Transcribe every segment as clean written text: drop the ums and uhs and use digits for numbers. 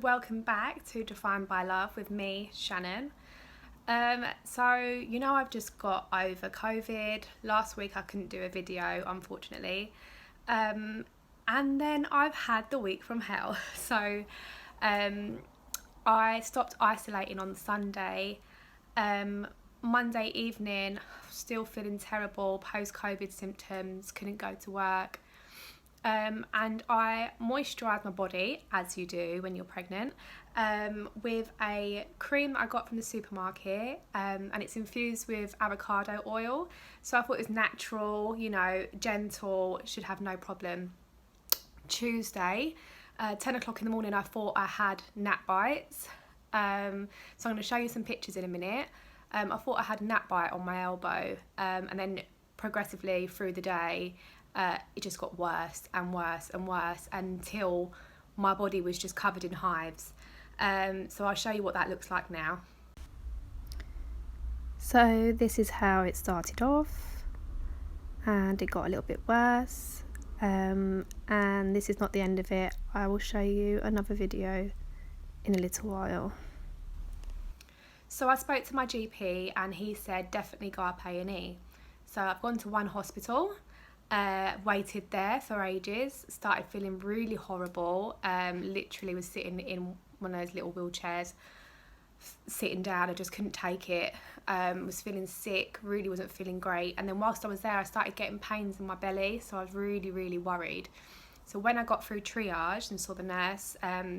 welcome back to Defined by Love with me, Shannon. I've just got over COVID. Last week I couldn't do a video, unfortunately. And then I've had the week from hell. I stopped isolating on Sunday. Monday evening, still feeling terrible, post-COVID symptoms, couldn't go to work. And I moisturised my body, as you do when you're pregnant, with a cream that I got from the supermarket, and it's infused with avocado oil. So I thought it was natural, gentle, should have no problem. Tuesday, 10 o'clock in the morning, I thought I had gnat bites. So I'm going to show you some pictures in a minute. I thought I had a gnat bite on my elbow, and then progressively through the day, it just got worse and worse and worse until my body was just covered in hives. So I'll show you what that looks like now. So this is how it started off, and it got a little bit worse, and this is not the end of it. I will show you another video in a little while. So I spoke to my GP and he said definitely go up A&E. So I've gone to one hospital, waited there for ages, started feeling really horrible, literally was sitting in one of those little wheelchairs, sitting down, I just couldn't take it, was feeling sick, really wasn't feeling great. And then whilst I was there I started getting pains in my belly, so I was really, really worried. So when I got through triage and saw the nurse,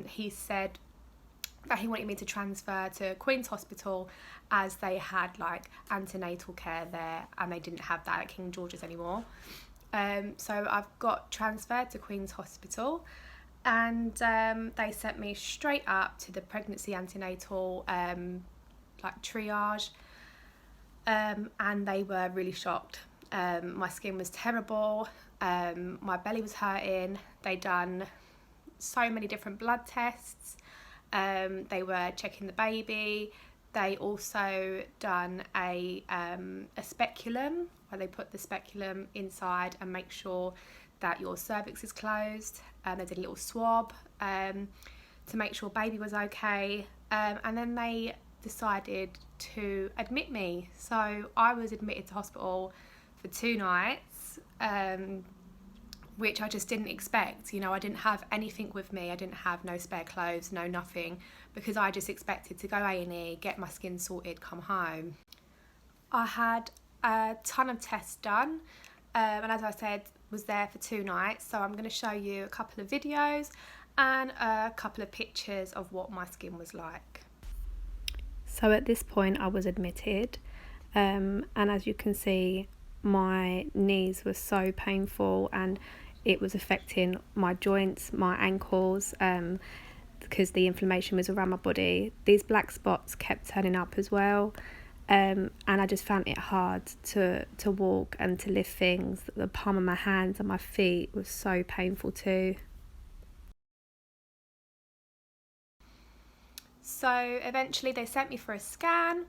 he said that he wanted me to transfer to Queen's Hospital as they had like antenatal care there and they didn't have that at King George's anymore. So I've got transferred to Queen's Hospital, and they sent me straight up to the pregnancy antenatal triage, and they were really shocked. My skin was terrible, my belly was hurting, they'd done so many different blood tests. They were checking the baby. They also done a speculum, where they put the speculum inside and make sure that your cervix is closed. They did a little swab to make sure baby was okay. And then they decided to admit me. So I was admitted to hospital for 2 nights, which I just didn't expect. I didn't have anything with me. I didn't have no spare clothes, no nothing, because I just expected to go A&E, get my skin sorted, come home. I had a ton of tests done, and as I said, was there for 2 nights. So I'm going to show you a couple of videos and a couple of pictures of what my skin was like. So at this point I was admitted, and as you can see, my knees were so painful and it was affecting my joints, my ankles, because the inflammation was around my body. These black spots kept turning up as well, and I just found it hard to walk and to lift things. The palm of my hands and my feet was so painful too. So eventually they sent me for a scan,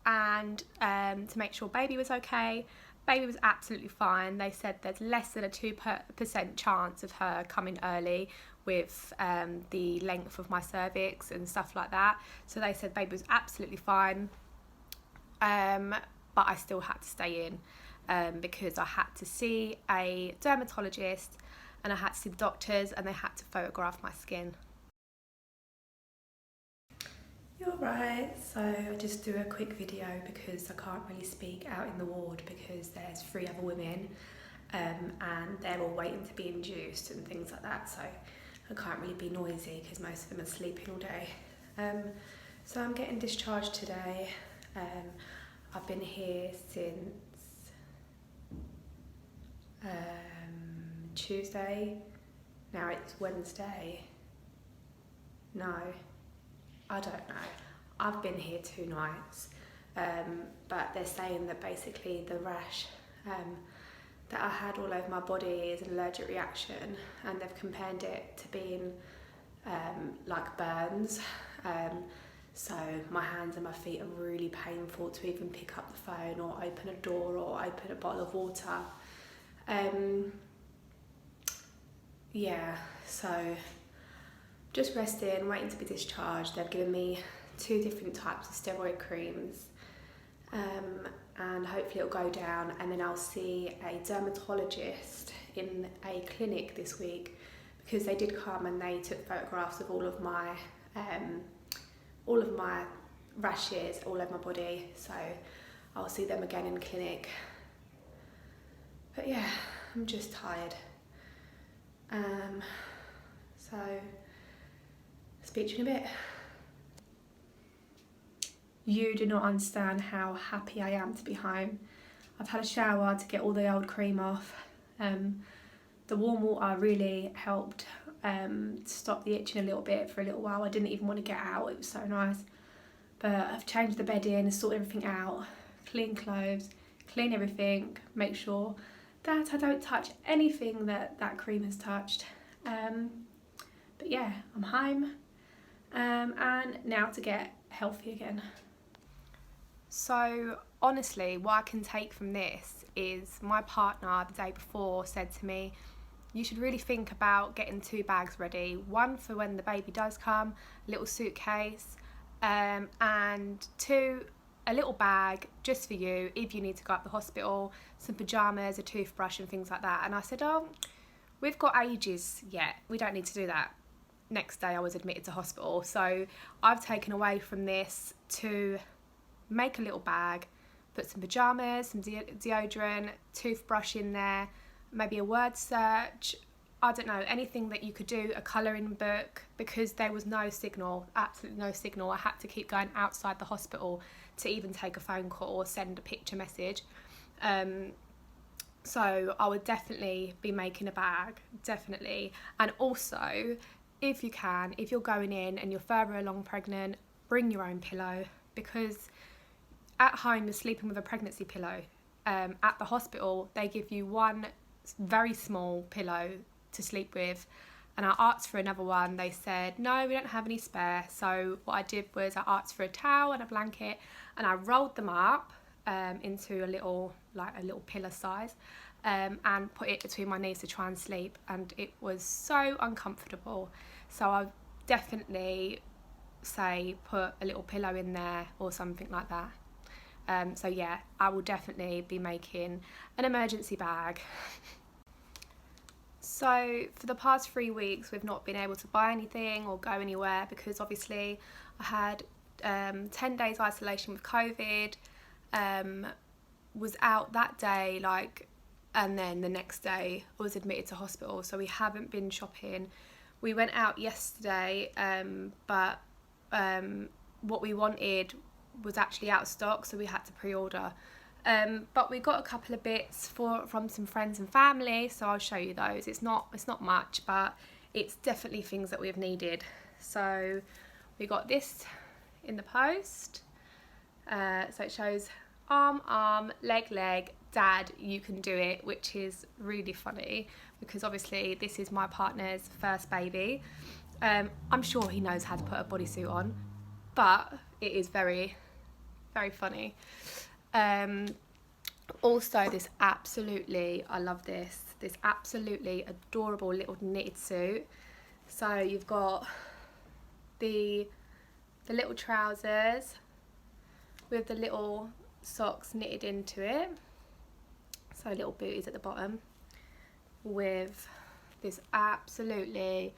and to make sure baby was okay. Baby was absolutely fine. They said there's less than a 2% chance of her coming early with the length of my cervix and stuff like that. So they said baby was absolutely fine, but I still had to stay in because I had to see a dermatologist and I had to see the doctors, and they had to photograph my skin. You're right, so I just do a quick video because I can't really speak out in the ward because there's 3 other women, and they're all waiting to be induced and things like that, so I can't really be noisy because most of them are sleeping all day. So I'm getting discharged today. I've been here since Tuesday. Now it's Wednesday. No, I don't know. I've been here 2 nights, but they're saying that basically the rash that I had all over my body is an allergic reaction, and they've compared it to being like burns. So my hands and my feet are really painful to even pick up the phone or open a door or open a bottle of water. Yeah, so just resting, waiting to be discharged. They've given me 2 different types of steroid creams, and hopefully it'll go down, and then I'll see a dermatologist in a clinic this week, because they did come and they took photographs of all of my rashes all over my body, so I'll see them again in clinic. But yeah, I'm just tired. So speak to you in a bit. You do not understand how happy I am to be home. I've had a shower to get all the old cream off. The warm water really helped stop the itching a little bit for a little while. I didn't even want to get out, it was so nice. But I've changed the bedding, sorted everything out, clean clothes, clean everything, make sure that I don't touch anything that cream has touched. But yeah, I'm home, and now to get healthy again. So honestly, what I can take from this is my partner the day before said to me, you should really think about getting 2 bags ready. One for when the baby does come, a little suitcase, and 2, a little bag just for you if you need to go up the hospital, some pyjamas, a toothbrush and things like that. And I said, oh, we've got ages yet, we don't need to do that. Next day I was admitted to hospital, so I've taken away from this to make a little bag, put some pyjamas, some deodorant, toothbrush in there, maybe a word search, I don't know, anything that you could do, a colouring book, because there was no signal, absolutely no signal. I had to keep going outside the hospital to even take a phone call or send a picture message. So I would definitely be making a bag, definitely. And also, if you can, if you're going in and you're further along pregnant, bring your own pillow, because at home you're sleeping with a pregnancy pillow. At the hospital they give you one very small pillow to sleep with, and I asked for another one. They said no, we don't have any spare. So what I did was I asked for a towel and a blanket, and I rolled them up into a little pillow size, and put it between my knees to try and sleep, and it was so uncomfortable. So I definitely say put a little pillow in there or something like that. So yeah, I will definitely be making an emergency bag. So for the past 3 weeks we've not been able to buy anything or go anywhere, because obviously I had 10 days isolation with COVID, was out that day, and then the next day I was admitted to hospital, so we haven't been shopping. We went out yesterday, but what we wanted was actually out of stock, so we had to pre-order. But we got a couple of bits from some friends and family, so I'll show you those. It's not much, but it's definitely things that we've needed. So we got this in the post. So it shows arm, leg, dad, you can do it, which is really funny because obviously this is my partner's first baby. I'm sure he knows how to put a bodysuit on, but it is very, very funny. Also, this absolutely, I love this absolutely adorable little knitted suit. So you've got the little trousers with the little socks knitted into it, so little booties at the bottom, with this absolutely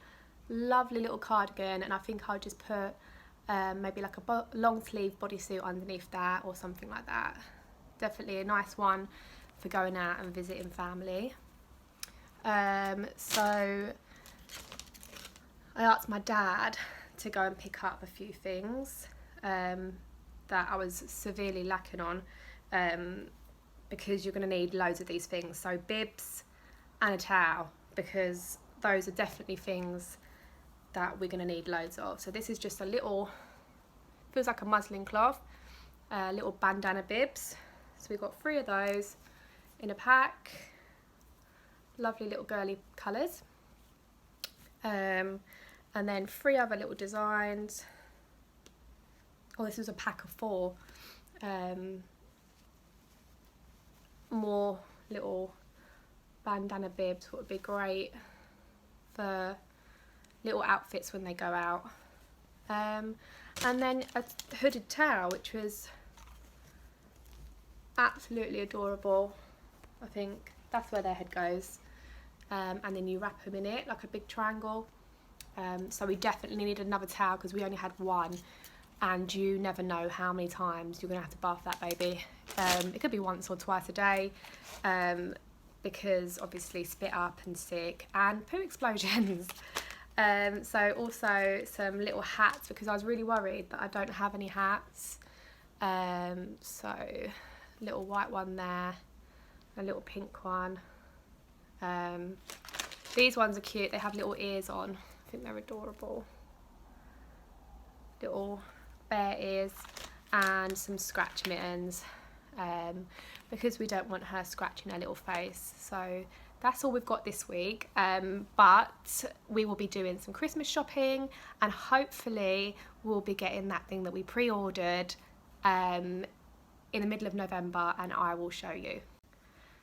lovely little cardigan, and I think I'll just put maybe like a long sleeve bodysuit underneath that or something like that. Definitely a nice one for going out and visiting family. So I asked my dad to go and pick up a few things that I was severely lacking on, because you're going to need loads of these things. So bibs and a towel, because those are definitely things that we're going to need loads of. So this is just a little, feels like a muslin cloth, little bandana bibs. So we've got 3 of those in a pack. Lovely little girly colours. And then 3 other little designs. Oh, this was a pack of 4. More little bandana bibs, what would be great for little outfits when they go out. And then a hooded towel, which was absolutely adorable. I think that's where their head goes. And then you wrap them in it like a big triangle. So we definitely need another towel because we only had one, and you never know how many times you're gonna have to bath that baby. It could be once or twice a day, because obviously spit up and sick and poo explosions. So also some little hats, because I was really worried that I don't have any hats. So little white one there, a little pink one. These ones are cute, they have little ears on. I think they're adorable. Little bear ears, and some scratch mittens, because we don't want her scratching her little face. So that's all we've got this week, but we will be doing some Christmas shopping, and hopefully we'll be getting that thing that we pre-ordered in the middle of November, and I will show you.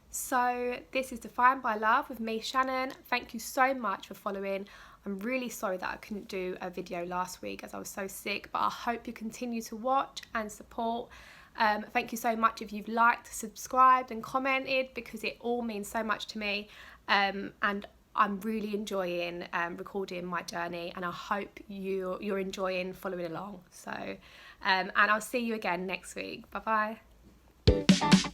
So this is Defined by Love with me, Shannon. Thank you so much for following. I'm really sorry that I couldn't do a video last week as I was so sick, but I hope you continue to watch and support. Thank you so much if you've liked, subscribed and commented, because it all means so much to me, and I'm really enjoying recording my journey, and I hope you're enjoying following along. So and I'll see you again next week. Bye bye.